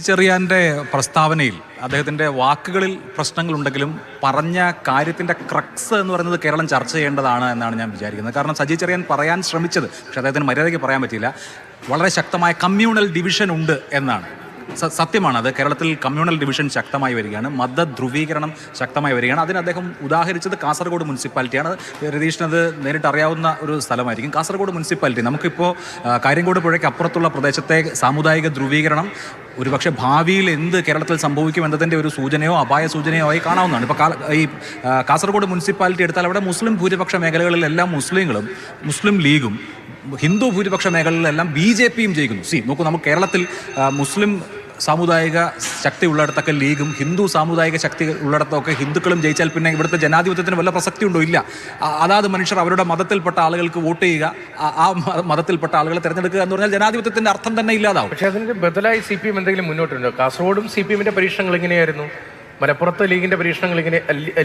ചെറിയാൻ്റെ പ്രസ്താവനയിൽ അദ്ദേഹത്തിൻ്റെ വാക്കുകളിൽ പ്രശ്നങ്ങളുണ്ടെങ്കിലും പറഞ്ഞ കാര്യത്തിൻ്റെ ക്രക്സ് എന്ന് പറയുന്നത് കേരളം ചർച്ച ചെയ്യേണ്ടതാണ് എന്നാണ് ഞാൻ വിചാരിക്കുന്നത്. കാരണം സജി ചെറിയാൻ പറയാൻ ശ്രമിച്ചത്, പക്ഷേ അദ്ദേഹത്തിന് മര്യാദയ്ക്ക് പറയാൻ പറ്റിയില്ല, വളരെ ശക്തമായ കമ്മ്യൂണൽ ഡിവിഷൻ ഉണ്ട് എന്നാണ്. സത്യമാണത്. കേരളത്തിൽ കമ്മ്യൂണൽ ഡിവിഷൻ ശക്തമായി വരികയാണ്, മതധ്രുവീകരണം ശക്തമായി വരികയാണ്. അതിന് അദ്ദേഹം ഉദാഹരിച്ചത് കാസർഗോഡ് മുനിസിപ്പാലിറ്റിയാണ്. രതീഷിനത് നേരിട്ട് അറിയാവുന്ന ഒരു സ്ഥലമായിരിക്കും കാസർഗോഡ് മുനിസിപ്പാലിറ്റി. നമുക്കിപ്പോൾ കാര്യങ്കോട് പുഴയ്ക്ക് അപ്പുറത്തുള്ള പ്രദേശത്തെ സാമുദായിക ധ്രുവീകരണം ഒരുപക്ഷെ ഭാവിയിൽ എന്ത് കേരളത്തിൽ സംഭവിക്കും എന്നതിൻ്റെ ഒരു സൂചനയോ അപായ സൂചനയോ ആയി കാണാവുന്നതാണ്. ഇപ്പോൾ ഈ കാസർഗോഡ് മുനിസിപ്പാലിറ്റി എടുത്താൽ അവിടെ മുസ്ലിം ഭൂരിപക്ഷ മേഖലകളിലെല്ലാം മുസ്ലിങ്ങളും മുസ്ലിം ലീഗും, ഹിന്ദു ഭൂരിപക്ഷ മേഖലകളിലെല്ലാം BJPയും ജയിക്കുന്നു. നോക്കൂ, നമുക്ക് കേരളത്തിൽ മുസ്ലിം സാമുദായിക ശക്തി ഉള്ളിടത്തൊക്കെ ലീഗും ഹിന്ദു സാമുദായിക ശക്തി ഉള്ളിടത്തൊക്കെ ഹിന്ദുക്കളും ജയിച്ചാൽ പിന്നെ ഇവിടുത്തെ ജനാധിപത്യത്തിന് വല്ല പ്രസക്തി ഉണ്ടോ? ഇല്ല. അതാത് മനുഷ്യർ അവരുടെ മതത്തിൽപ്പെട്ട ആളുകൾക്ക് വോട്ട് ചെയ്യുക, ആ മതത്തിൽപ്പെട്ട ആളുകളെ തിരഞ്ഞെടുക്കുക എന്ന് പറഞ്ഞാൽ ജനാധിപത്യത്തിന്റെ അർത്ഥം തന്നെ ഇല്ലാതാവും. പക്ഷേ അതിന് ബദലായി CPM എന്തെങ്കിലും മുന്നോട്ടുണ്ടോ? കാസർഗോഡും CPMന്റെ പരീക്ഷണങ്ങൾ ഇങ്ങനെയായിരുന്നു, മലപ്പുറത്ത് ലീഗിന്റെ പരീക്ഷണങ്ങൾ ഇങ്ങനെ,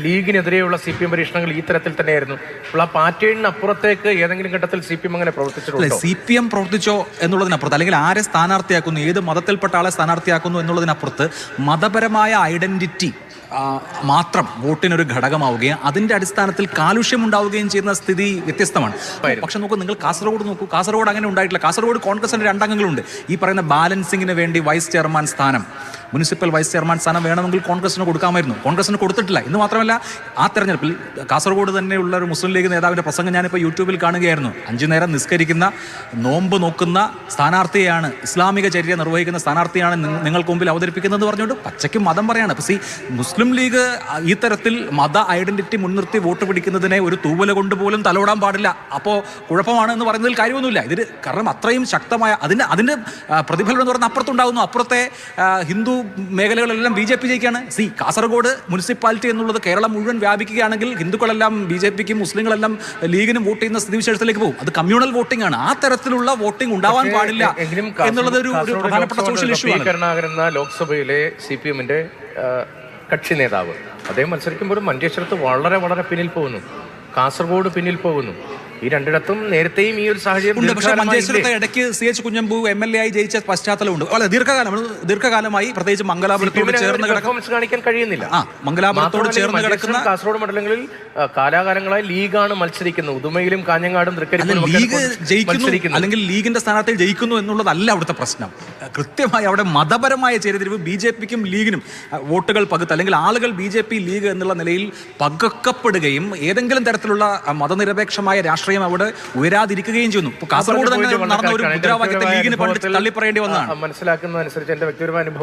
ലീഗിനെതിരെയുള്ള CPM പരീക്ഷണങ്ങൾ ഈ തരത്തിൽ തന്നെയായിരുന്നു. അപ്പോൾ ആ പാറ്റേണിന് അപ്പുറത്തേക്ക് ഏതെങ്കിലും ഘട്ടത്തിൽ CPM അങ്ങനെ പ്രവർത്തിച്ചിട്ടുണ്ടോ? CPM പ്രവർത്തിച്ചോ എന്നുള്ളതിനപ്പുറത്ത്, അല്ലെങ്കിൽ ആരെ സ്ഥാനാർത്ഥിയാക്കുന്നു, ഏത് മതത്തിൽപ്പെട്ട ആളെ സ്ഥാനാർത്ഥിയാക്കുന്നു എന്നുള്ളതിനപ്പുറത്ത് മതപരമായ ഐഡന്റിറ്റി മാത്രം വോട്ടിനൊരു ഘടകമാവുകയും അതിൻ്റെ അടിസ്ഥാനത്തിൽ കാലുഷ്യം ഉണ്ടാവുകയും ചെയ്യുന്ന സ്ഥിതി വ്യത്യസ്തമാണ്. പക്ഷെ നോക്കൂ, നിങ്ങൾ കാസർഗോഡ് നോക്കൂ, കാസർഗോഡ് അങ്ങനെ ഉണ്ടായിട്ടില്ല. കാസർഗോഡ് കോൺഗ്രസിൻ്റെ 2 അംഗങ്ങളുണ്ട്. ഈ പറയുന്ന ബാലൻസിങ്ങിന് വേണ്ടി വൈസ് ചെയർമാൻ സ്ഥാനം, മുനിസിപ്പൽ വൈസ് ചെയർമാൻ സ്ഥാനം വേണമെങ്കിൽ കോൺഗ്രസിന് കൊടുക്കാമായിരുന്നു. കോൺഗ്രസിന് കൊടുത്തിട്ടില്ല. എന്ന് മാത്രമല്ല, ആ തെരഞ്ഞെടുപ്പിൽ കാസർഗോഡ് തന്നെയുള്ള ഒരു മുസ്ലിം ലീഗ് നേതാവിൻ്റെ പ്രസംഗം ഞാനിപ്പോൾ യൂട്യൂബിൽ കാണുകയായിരുന്നു. 5 നേരം നിസ്കരിക്കുന്ന, നോമ്പ് നോക്കുന്ന സ്ഥാനാർത്ഥിയാണ്, ഇസ്ലാമിക ചര്യ നിർവഹിക്കുന്ന സ്ഥാനാർത്ഥിയാണ് നിങ്ങൾക്ക് മുമ്പിൽ അവതരിപ്പിക്കുന്നത് പറഞ്ഞുകൊണ്ട് പച്ചയ്ക്ക് മതം പറയാണ്. അപ്പോൾ മുസ്ലിം ലീഗ് ഈ തരത്തിൽ മത ഐഡന്റിറ്റി മുൻനിർത്തി വോട്ട് പിടിക്കുന്നതിനെ ഒരു തൂവല കൊണ്ട് പോലും തലോടാൻ പാടില്ല. അപ്പോൾ കുഴപ്പമാണ് എന്ന് പറയുന്നതിൽ കാര്യമൊന്നുമില്ല. ഇതിന് കാരണം അത്രയും ശക്തമായ അതിന് പ്രതിഫലനം എന്ന് പറഞ്ഞാൽ അപ്പുറത്തുണ്ടാകുന്നു. അപ്പുറത്തെ ഹിന്ദു മേഖലകളെല്ലാം BJP ജയിക്കുകയാണ്. കാസർഗോഡ് മുനിസിപ്പാലിറ്റി എന്നുള്ളത് കേരളം മുഴുവൻ വ്യാപിക്കുകയാണെങ്കിൽ ഹിന്ദുക്കളെല്ലാം BJPക്കും മുസ്ലിങ്ങളെല്ലാം ലീഗിനും വോട്ട് ചെയ്യുന്ന സ്ഥിതിവിശേഷത്തിലേക്ക് പോകും. അത് കമ്മ്യൂണൽ വോട്ടിംഗ് ആണ്. ആ തരത്തിലുള്ള വോട്ടിംഗ് ഉണ്ടാവാൻ പാടില്ല എന്നുള്ളത് ഒരു പ്രധാനപ്പെട്ട സോഷ്യൽ ഇഷ്യൂ ആണ്. കരുണാകരൻ ലോക്സഭയിലെ CPMന്റെ കക്ഷി നേതാവ്, അദ്ദേഹം മത്സരിക്കുമ്പോൾ മഞ്ചേശ്വരത്ത് വളരെ വളരെ പിന്നിൽ പോകുന്നു, കാസർഗോഡ് പിന്നിൽ പോകുന്നു. ഈ രണ്ടിടത്തും നേരത്തെയും ഈ ഒരു സാഹചര്യം. പക്ഷേ മഞ്ചേശ്വരത്തെ ഇടയ്ക്ക് CH കുഞ്ഞമ്പു MLA ആയി ജയിച്ച പശ്ചാത്തലമുണ്ട്. വളരെ ദീർഘകാലമായി പ്രത്യേകിച്ച് മംഗലാപുരത്തോട് ചേർന്ന് കാണിക്കാൻ കഴിയുന്നില്ല. മംഗലാപുരത്തോട് ചേർന്ന് കിടക്കുന്ന കാസർഗോഡ് മണ്ഡലങ്ങളിൽ കാലാകാലങ്ങളായി ലീഗാണ് മത്സരിക്കുന്നത്. ഉദുമയിലും കാഞ്ഞങ്ങാടും ലീഗ് ജയിക്കുന്നു, അല്ലെങ്കിൽ ലീഗിന്റെ സ്ഥാനാർത്ഥി ജയിക്കുന്നു എന്നുള്ളതല്ല അവിടുത്തെ പ്രശ്നം. കൃത്യമായി അവിടെ മതപരമായ ചേരിതിരിവ് BJPക്കും ലീഗിനും വോട്ടുകൾ അല്ലെങ്കിൽ ആളുകൾ BJP ലീഗ് എന്നുള്ള നിലയിൽ പകക്കപ്പെടുകയും ഏതെങ്കിലും തരത്തിലുള്ള മതനിരപേക്ഷമായ രാഷ്ട്രീയം അവിടെ ഉയരാതിരിക്കുകയും ചെയ്യുന്നു. കാസർഗോഡ് തന്നെ നടന്ന ഒരു മുദ്രാവാക്യത്തെ ലീഗിന് തള്ളിപ്പറയേണ്ടി വന്നതാണ്. മനസ്സിലാക്കുന്നതനുസരിച്ച് എന്റെ വ്യക്തിപരമായ അനുഭവം